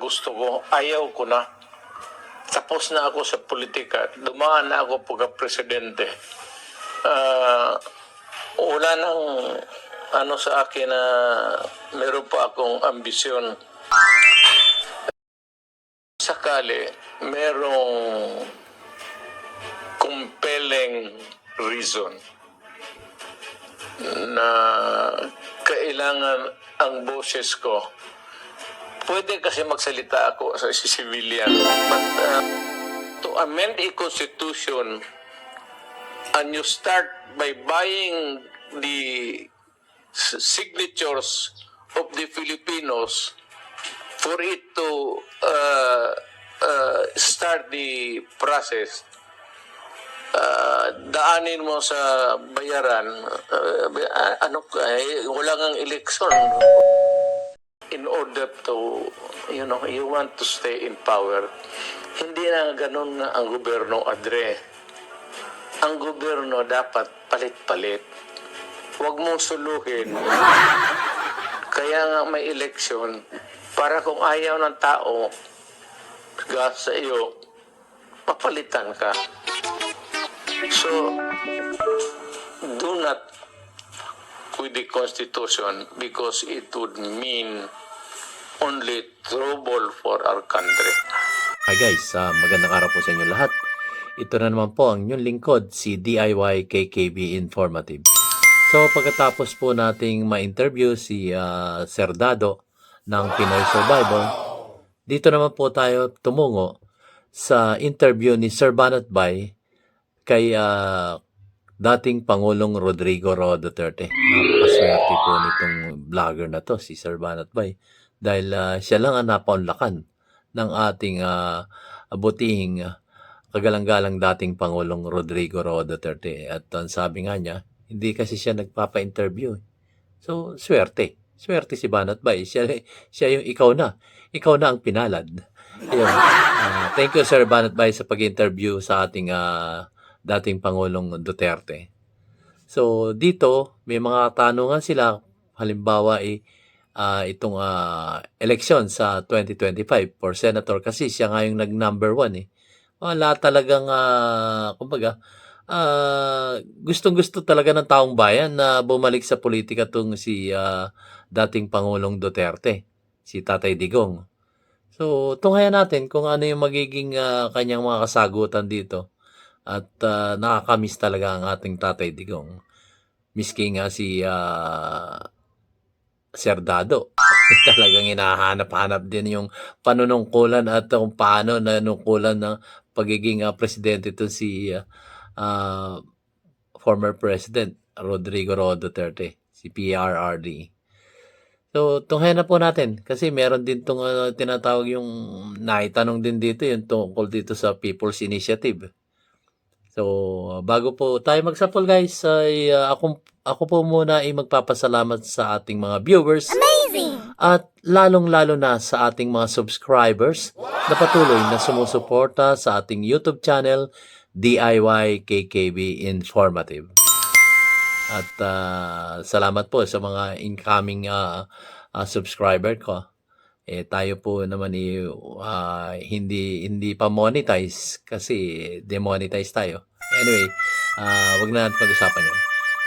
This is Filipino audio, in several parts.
gusto ko, ayaw ko na. Tapos na ako sa politika. Dumaan na ako pagka-presidente. Wala nang sa akin na meron pa akong ambisyon. Sakali, merong compelling reason na kailangan ang boses ko. Pwede kasi magsalita ako sa civilian. But to amend a constitution and you start by buying the signatures of the Filipinos for it to start the process, daanin mo sa bayaran, wala ngang eleksyon. In order to, you want to stay in power. Hindi na ganun na ang gobyerno, Adre. Ang gobyerno dapat palit-palit. Huwag mong suluhin. Kaya nga may eleksyon para kung ayaw ng tao sa iyo, papalitan ka. So, do not with the Constitution because it would mean only trouble for our country. Hi guys, magandang araw po sa inyo lahat. Ito na naman po ang inyong lingkod, si DIY KKB Informative. So pagkatapos po nating ma-interview si Sir Dado ng Pinoy Survival, dito naman po tayo tumungo sa interview ni Sir Banatbay kay dating Pangulong Rodrigo Roa Duterte. Napakaswerte po nitong vlogger na to, si Sir Banatbay, dahil siya lang ang napaunlakan ng ating butihing kagalang-galang dating Pangulong Rodrigo Roa Duterte. At ang sabi nga niya, hindi kasi siya nagpapa-interview. So, swerte. Swerte si Banatbay. Siya yung ikaw na ang pinalad. Ayun. Thank you, Sir Banatbay, sa pag-interview sa ating dating Pangulong Duterte. So, dito, may mga tanungan sila. Halimbawa, itong election sa 2025 for Senator kasi siya nga yung nag-number 1 eh. Wala talagang, kumbaga, gustong-gusto talaga ng taong bayan na bumalik sa politika tong si dating Pangulong Duterte, si Tatay Digong. So, tunghayan natin kung ano yung magiging kanyang mga kasagutan dito. At nakakamiss talaga ang ating Tatay Digong. Miski nga si Sir Dado. Talagang hinahanap-hanap din yung panunungkulan at kung paano nanungkulan ng pagiging presidente ito si former President Rodrigo Roa Duterte, si PRRD. So, tunghayan na po natin kasi meron din itong tinatawag yung naitanong din dito yung tungkol dito sa People's Initiative. So, bago po tayo magsapol guys, ay ako po muna ay magpapasalamat sa ating mga viewers. Amazing! At lalong-lalo na sa ating mga subscribers na patuloy na sumusuporta sa ating YouTube channel, DIY KKB Informative. At salamat po sa mga incoming subscriber ko. Tayo po naman hindi pa monetize kasi demonetize tayo. Anyway, wag na natin pag-usapan yun.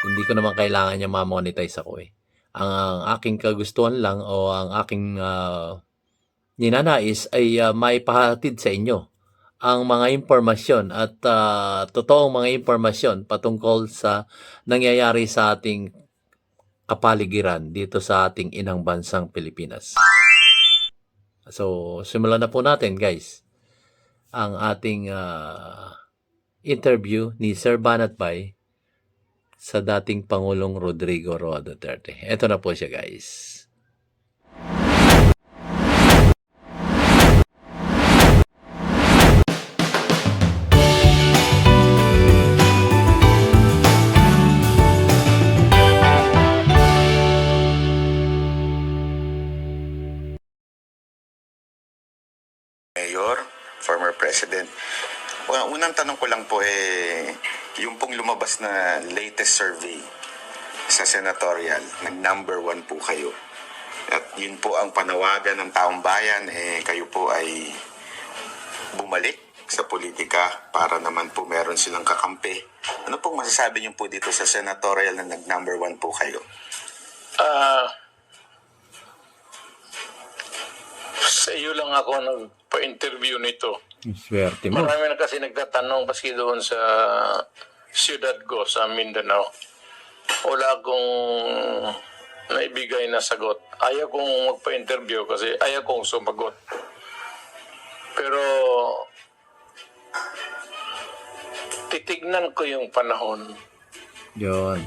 Hindi ko naman kailangan niya ma-monetize ako eh. Ang aking kagustuhan lang o ang aking ninanais ay maipahatid sa inyo ang mga impormasyon at totoong mga impormasyon patungkol sa nangyayari sa ating kapaligiran dito sa ating inang bansang Pilipinas. So, simulan na po natin guys ang ating interview ni Sir Banatbay sa dating Pangulong Rodrigo Roa Duterte. Ito na po siya guys. Mayor, former President. Well, unang tanong ko lang po yung pong lumabas na latest survey sa senatorial, nag number 1 po kayo. At yun po ang panawagan ng taong bayan, kayo po ay bumalik sa politika para naman po meron silang kakampi. Ano pong masasabi niyo po dito sa senatorial na nag-number 1 po kayo? Sa iyo lang ako nagpa-interview nito. Swerte mo. Marami na kasi nagtatanong paski doon sa siyudad ko sa Mindanao. Wala akong naibigay na sagot. Ayaw kong magpa-interview kasi ayaw kong sumagot. Pero titignan ko yung panahon. Yun.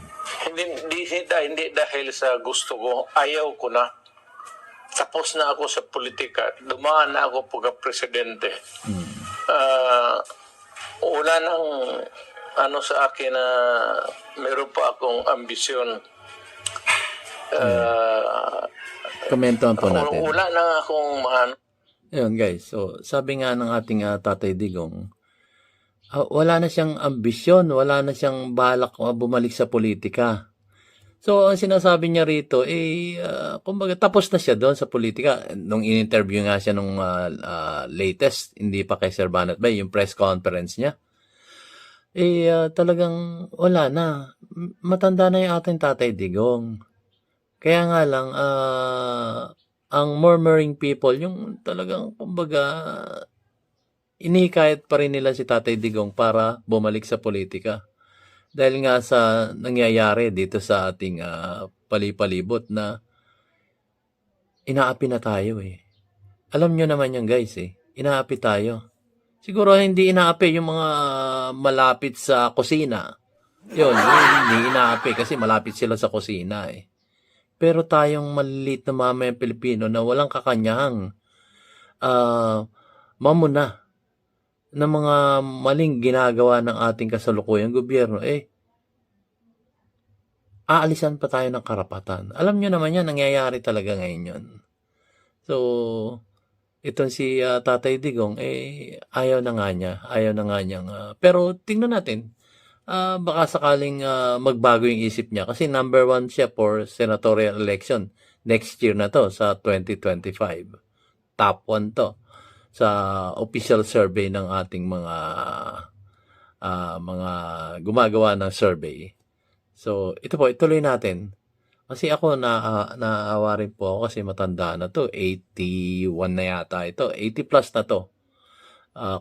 Hindi dahil sa gusto ko, ayaw ko na. Tapos na ako sa politika. Dumaan na ako pagka-presidente. Wala nang sa akin na meron pa akong ambisyon. Komentuhan po natin. Wala nang akong Ayun guys, so sabi nga ng ating Tatay Digong, wala na siyang ambisyon, wala na siyang balak bumalik sa politika. So ang sinasabi niya rito, kumbaga tapos na siya doon sa politika. Nung in-interview nga siya nung latest, hindi pa kay Sir Banat Bay, yung press conference niya, talagang wala na. Matanda na yung ating Tatay Digong. Kaya nga lang, ang murmuring people, yung talagang, kumbaga, inikayat pa rin nila si Tatay Digong para bumalik sa politika. Dahil nga sa nangyayari dito sa ating palipalibot na inaapi na tayo eh. Alam nyo naman yan guys eh, inaapi tayo. Siguro hindi inaapi yung mga malapit sa kusina. Yun, hindi inaapi kasi malapit sila sa kusina eh. Pero tayong maliliit na mamayang Pilipino na walang kakanyahang mamuna ng mga maling ginagawa ng ating kasalukuyang gobyerno, aalisan pa tayo ng karapatan. Alam nyo naman yan, nangyayari talaga ngayon yun. So, itong si Tatay Digong, ayaw na nga niyang, pero tingnan natin, baka sakaling magbago yung isip niya kasi number 1 siya for senatorial election next year na to sa 2025. Top 1 to sa official survey ng ating mga gumagawa ng survey. So, ito po, ituloy natin. Kasi ako naawa rin po ako kasi matanda na to. 81 na yata ito. 80 plus na to.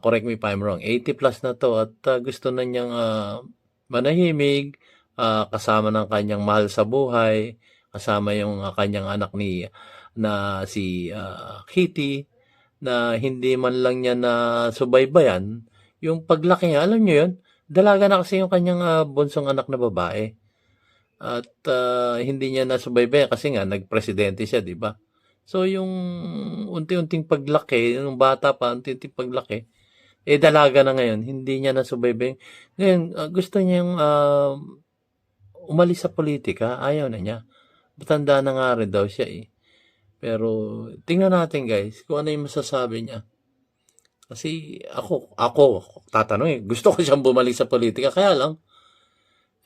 Correct me if I'm wrong. 80 plus na to at gusto na niyang manahimig, kasama ng kanyang mahal sa buhay, kasama yung kanyang anak na si Kitty, na hindi man lang niya na subaybayan yung paglaki niya. Alam niyo yun, dalaga na kasi yung kanyang bunsong anak na babae. At hindi niya na subaybayan kasi nga nagpresidente siya, di ba? So yung unti-unting paglaki, yung bata pa, unti-unting paglaki, dalaga na ngayon, hindi niya na subaybayan. Ngayon, gusto niyang umalis sa politika, ayaw na niya. Matanda na nga rin daw siya eh. Pero tingnan natin guys kung ano yung masasabi niya. Kasi ako tatanong gusto ko siyang bumalik sa politika kaya lang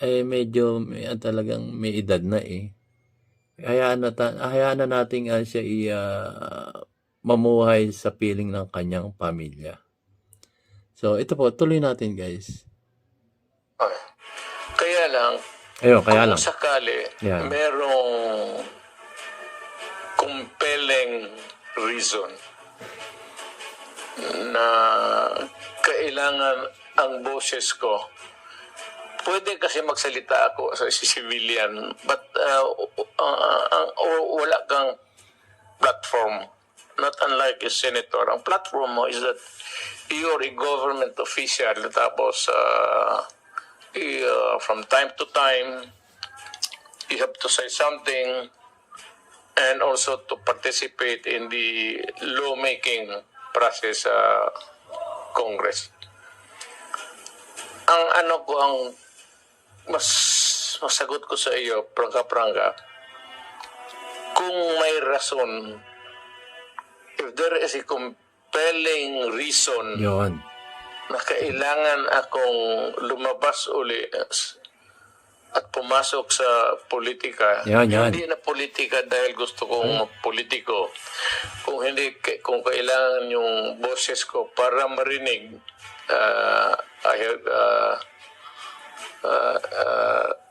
medyo talagang may edad na eh. Hayaan na natin siya mamuhay sa piling ng kanyang pamilya. So ito po, tuloy natin guys. Kaya lang, Kung sakali, merong compelling reason na kailangan ang boses ko. Pwede kasi magsalita ako sa civilian, but wala kang platform. Not unlike a senator. Ang platform mo is that you're a government official. Tapos, from time to time, you have to say something and also to participate in the lawmaking process sa Congress. Ang masagot ko sa iyo, prangka-prangka, kung may rason, if there is a compelling reason Yun. na kailangan akong lumabas uli at pumasok sa politika, Yan. hindi na politika dahil gusto kong politiko. Kung kailangan yung boses ko para marinig, I have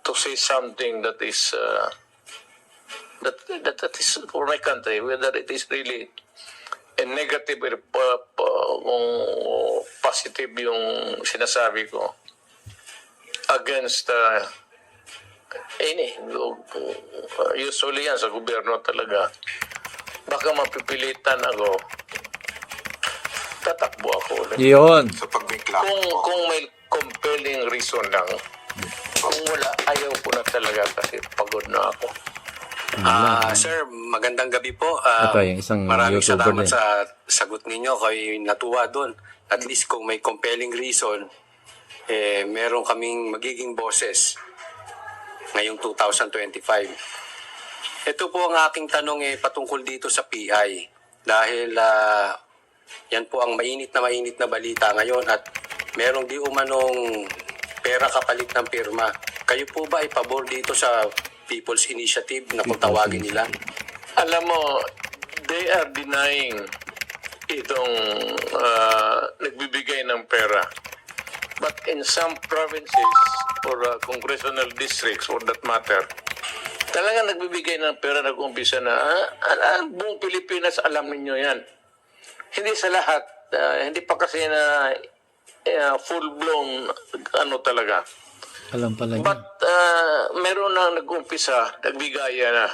to say something that is that is for my country, whether it is really a negative or positive yung sinasabi ko against usually yan sa gobyerno talaga. Baka mapipilitan ako, tatakbo ako ulit. Yun. So pag may clock po, Kung may compelling reason lang, kung wala, ayaw ko na talaga kasi pagod na ako. Sir, magandang gabi po. Ito, yung isang maraming YouTuber salamat din. sa sagot ninyo. Kayo natuwa doon. At least kung may compelling reason, meron kaming magiging boses ngayong 2025. Ito po ang aking tanong patungkol dito sa PI. Dahil yan po ang mainit na balita ngayon at merong di umanong pera kapalit ng pirma. Kayo po ba ay pabor dito sa People's Initiative na kung tawagin nila? Alam mo, they are denying itong nagbibigay ng pera. But in some provinces or congressional districts for that matter, talagang nagbibigay ng pera, nag-umpisa na, ang buong Pilipinas, alam ninyo yan. Hindi sa lahat, hindi pa kasi na full-blown talaga. Alam pala yun. But meron na nag-umpisa, nagbigaya na,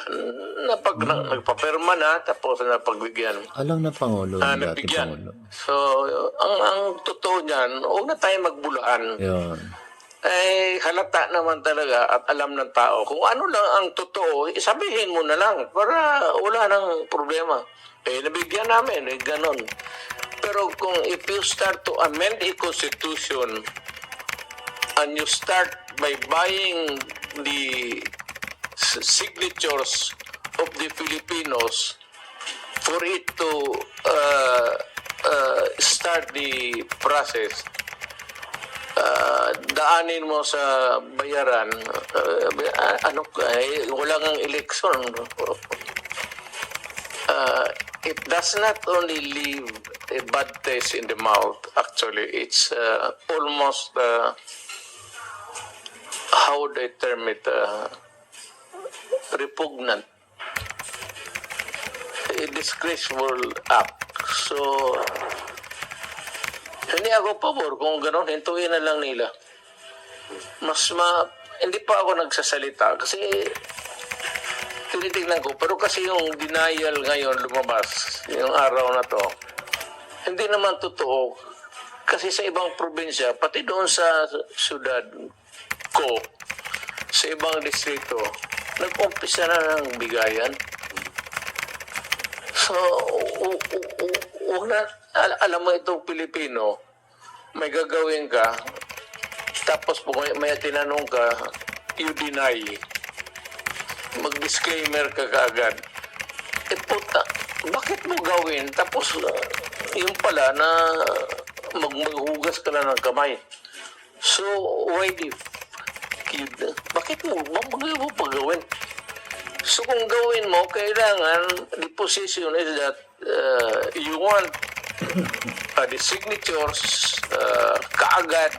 nagpapirma na, tapos napagbigyan. Alam na Pangulo, yung dati Nabigyan. Pangulo. So, ang totoo niyan, huwag na tayo magbulaan. Yun. Halata naman talaga at alam ng tao. Kung ano lang ang totoo, sabihin mo na lang para wala nang problema. Nabigyan namin, ganon. Pero kung if you start to amend a constitution and you start by buying the signatures of the Filipinos for it to start the process, daanin mo sa bayaran, wala ngang eleksyon. It does not only leave a bad taste in the mouth, actually, it's almost, how would I term it, repugnant. A disgraceful act. So, hindi ako pabor kung gano'n, hintuin na lang nila. Hindi pa ako nagsasalita kasi tinitignan ko. Pero kasi yung denial ngayon lumabas, yung araw na to, hindi naman totoo. Kasi sa ibang probinsya, pati doon sa syudad ko, sa ibang distrito, nag-umpisa na ng bigayan. So, alam mo itong Pilipino, may gagawin ka, tapos po may tinanong ka, you deny. Mag-disclaimer ka kaagad. Puta, bakit mo gawin? Tapos, yung pala na maghugas ka na ng kamay. So, why the bakit mo pa gawin? So, kung gawin mo, kailangan, the position is that you want the signatures kaagad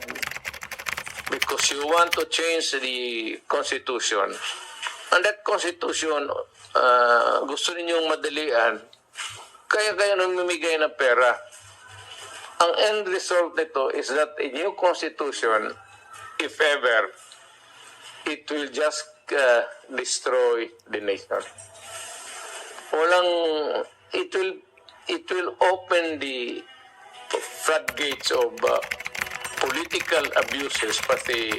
because you want to change the Constitution. And that Constitution, gusto ninyong madalian, kaya kayo namimigay ng pera. Ang end result nito is that a new Constitution, if ever, it will just destroy the nation. It will open the floodgates of political abuses, pati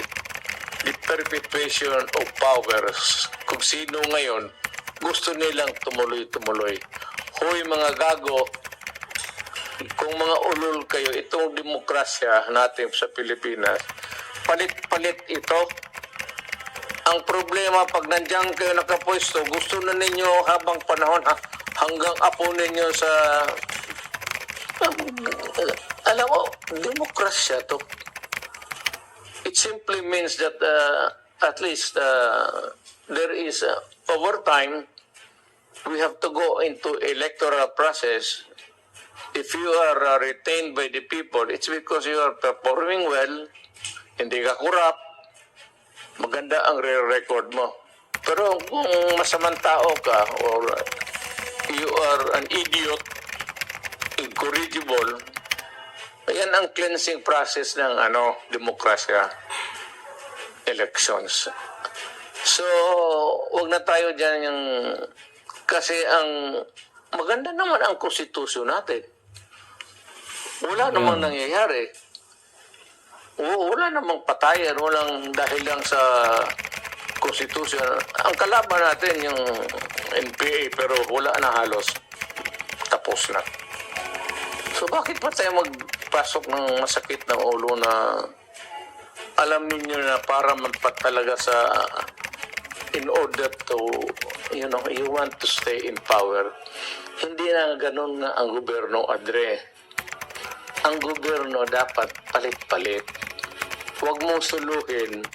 the perpetuation of powers. Kung sino ngayon gusto nilang tumuloy-tumuloy. Hoy mga gago, kung mga ulol kayo, itong demokrasya natin sa Pilipinas, palit-palit ito. Ang problema, pag nandiyan kayo nakapwesto, gusto na ninyo habang panahon, hanggang apo ninyo sa... alam mo, demokrasya to. It simply means that at least there is over time we have to go into electoral process. If you are retained by the people, it's because you are performing well, hindi ka corrupt, maganda ang record mo. Pero kung masamang tao ka or you are an idiot, incorrigible, ayan ang cleansing process ng demokrasya, elections. So, wag na tayo dyan yung, kasi ang maganda naman ang konstitusyon natin. Wala namang nangyayari. Wala namang patayan, walang dahil lang sa konstitusyon. Ang kalaban natin yung NPA, pero wala na halos. Tapos na. So bakit pa tayo magpasok ng masakit ng ulo na alam niyo na para magpatalaga sa in order to, you want to stay in power. Hindi na ganun na ang gobyerno, Adre. Ang gobyerno dapat palit-palit. Huwag mong suluhin.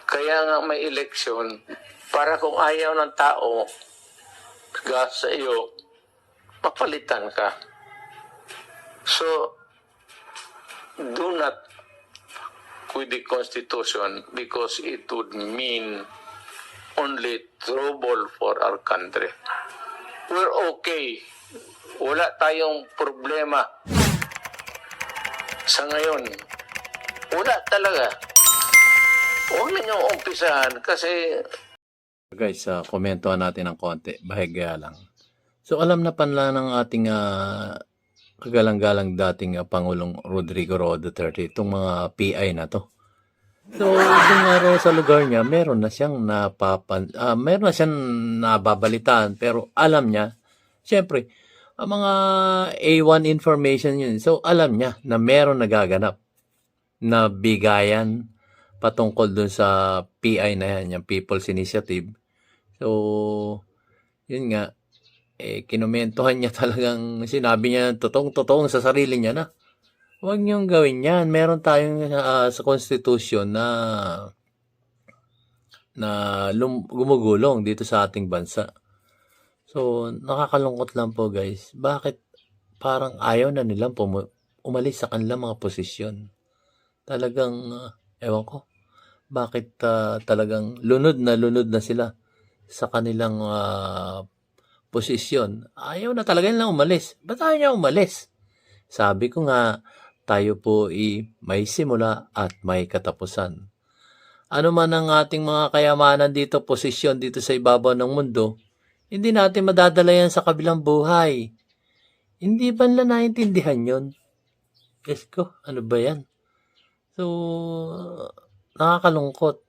Kaya nga may eleksyon para kung ayaw ng tao sa iyo, papalitan ka. So, do not with the Constitution because it would mean only trouble for our country. We're okay. Wala tayong problema. Sa ngayon, wala talaga. Huwag ninyong umpisahan kasi Guys, komentuhan natin ng konti. Bahagya lang. So, alam na panla ng ating kagalang-galang dating Pangulong Rodrigo Roa Duterte itong mga PI na to. So, yung araw sa lugar niya, meron na siyang nababalitaan, pero alam niya, syempre, ang mga A1 information yun. So, alam niya na meron nagaganap na bigayan patungkol dun sa PI na yan, yung People's Initiative. So, yun nga, kinomentohan niya talagang, sinabi niya totoong sa sarili niya na, huwag niyong gawin yan. Meron tayong sa Constitution na gumugulong dito sa ating bansa. So, nakakalungkot lang po guys. Bakit parang ayaw na nilang umalis sa kanilang mga posisyon? Talagang, ewan ko, bakit talagang lunod na sila sa kanilang posisyon? Ayaw na talaga nilang umalis. Ba't ayaw niya umalis? Sabi ko nga, tayo po may simula at may katapusan. Ano man ang ating mga kayamanan dito, posisyon dito sa ibabaw ng mundo, hindi natin madadala yan sa kabilang buhay. Hindi ba nila naintindihan yun? Yes ko, ano ba yan? So, nakakalungkot.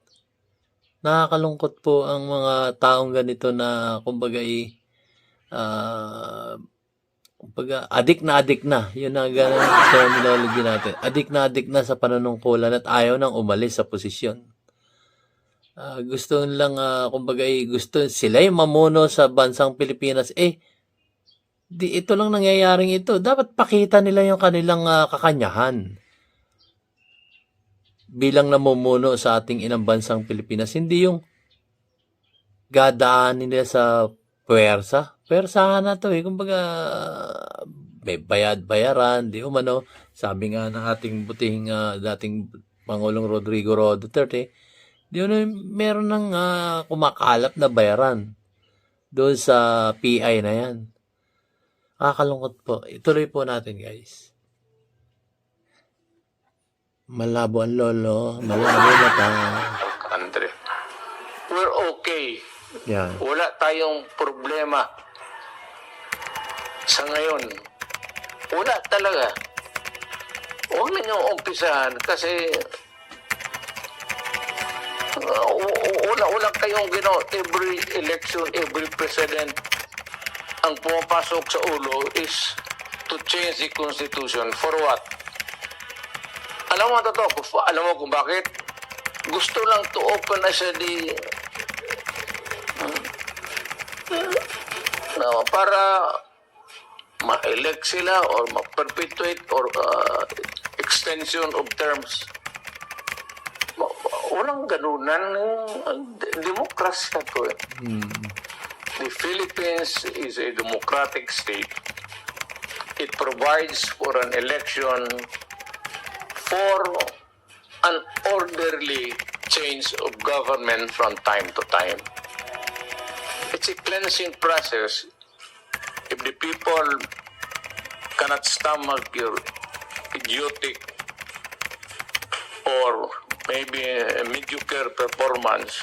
Nakakalungkot po ang mga taong ganito na kumbaga adik na. Yun ang terminology natin. Adik na sa panunungkulan at ayaw nang umalis sa posisyon. Gusto lang, gusto sila yung mamuno sa bansang Pilipinas. Di ito lang nangyayaring ito. Dapat pakita nila yung kanilang kakanyahan bilang namumuno sa ating inang bansang Pilipinas. Hindi yung gadaan nila sa puwersa. Puwersahan na to kumbaga may bayaran, di umano. Sabi nga ng ating butihing dating Pangulong Rodrigo Roa Duterte, di umano meron ng kumakalap na bayaran doon sa PI na yan. Nakakalungkot po. Ituloy po natin guys. Malabo ang lolo, malabo mata. country. We're okay. Yan. Wala tayong problema. Sa ngayon, wala talaga. Huwag ninyong umpisahan kasi wala kayong every election, every president ang pumapasok sa ulo is to change the Constitution. For what? Alam mo kung bakit? Gusto lang to open as para ma-elect sila or ma-perpetuate or extension of terms. Walang ganunan. Demokrasya to eh. The Philippines is a democratic state. It provides for an election for an orderly change of government from time to time. It's a cleansing process. If the people cannot stomach your idiotic or maybe a mediocre performance,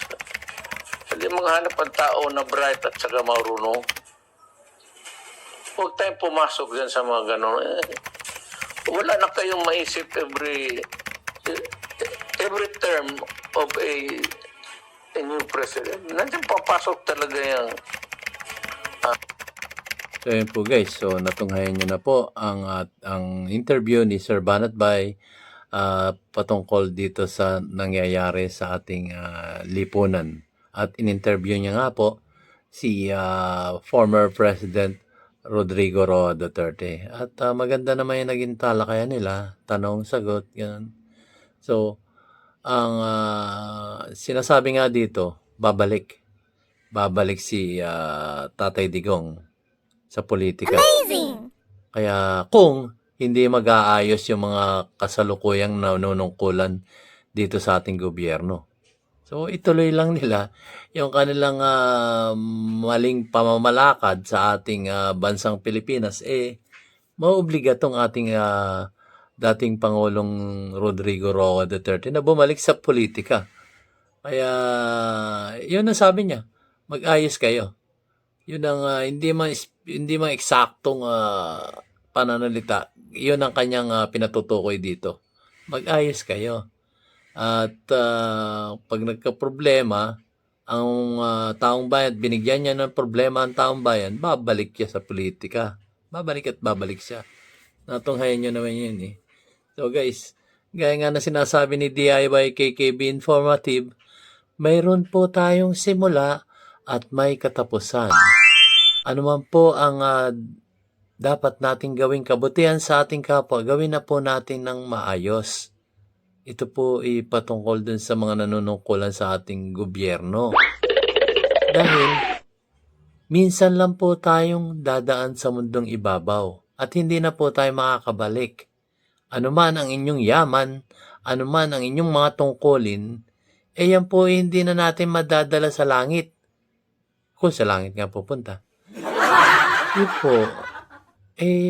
hindi maghanap ang tao na bright at saka marunong. Huwag tayong pumasok dyan sa mga gano'n. Wala na kayong maisip every term of a new president. Nandiyan papasok talaga yung So yun po guys, so natunghayan nyo na po ang interview ni Sir Banatbay patungkol dito sa nangyayari sa ating lipunan. At in-interview niya nga po si former President Rodrigo Roa Duterte. At maganda naman yung naging talakayan nila, tanong, sagot, yan. So, ang sinasabi nga dito, babalik si Tatay Digong sa politika. Amazing! Kaya kung hindi mag-aayos yung mga kasalukuyang nanunungkulan dito sa ating gobyerno. So ituloy lang nila yung kanilang maling pamamalakad sa ating bansang Pilipinas, maobliga tong ating dating Pangulong Rodrigo Roa Duterte na bumalik sa politika. Kaya yun ang sabi niya, mag-ayos kayo. Yun ang hindi man eksaktong pananalita. Yun ang kanyang pinatutukoy dito. Mag-ayos kayo. At pag nagka-problema, ang taong bayan, binigyan niya ng problema ang taong bayan, babalik siya sa politika. Babalik at babalik siya. Natunghayan nyo naman yun eh. So guys, gaya nga na sinasabi ni DIY KKB Informative, mayroon po tayong simula at may katapusan. Ano man po ang dapat nating gawing kabutihan sa ating kapwa, gawin na po natin ng maayos. Ito po ipatungkol dun sa mga nanunungkulan sa ating gobyerno. Dahil minsan lang po tayong dadaan sa mundong ibabaw at hindi na po tayo makakabalik. Ano man ang inyong yaman, ano man ang inyong mga tungkulin, yan po hindi na natin madadala sa langit. Kung sa langit nga pupunta. Yun po.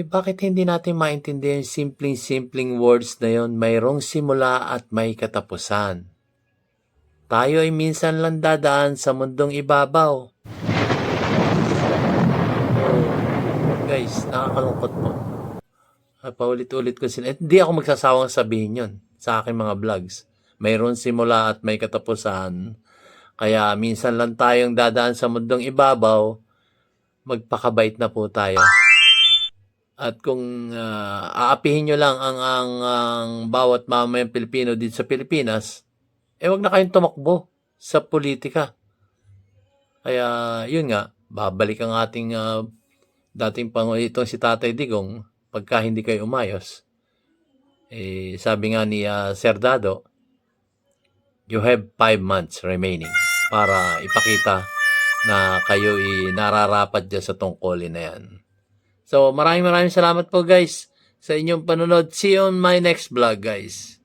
Bakit hindi natin maintindihan yung simpleng words na yon? Mayroong simula at may katapusan. Tayo ay minsan lang dadaan sa mundong ibabaw. Guys, nakakalungkot po. Paulit-ulit ko sila. Hindi ako magsasawang sabihin yon sa aking mga vlogs. Mayroong simula at may katapusan. Kaya minsan lang tayong dadaan sa mundong ibabaw, magpakabait na po tayo. At kung aapihin nyo lang ang bawat mamamayang Pilipino dito sa Pilipinas, wag na kayong tumakbo sa politika. Kaya yun nga, babalik ang ating dating Pangulo itong si Tatay Digong pagka hindi kayo umayos. Sabi nga ni Sir Dado, you have 5 months remaining para ipakita na kayo nararapat dyan sa tungkulin na yan. So, maraming salamat po guys sa inyong panonood. See you on my next vlog guys.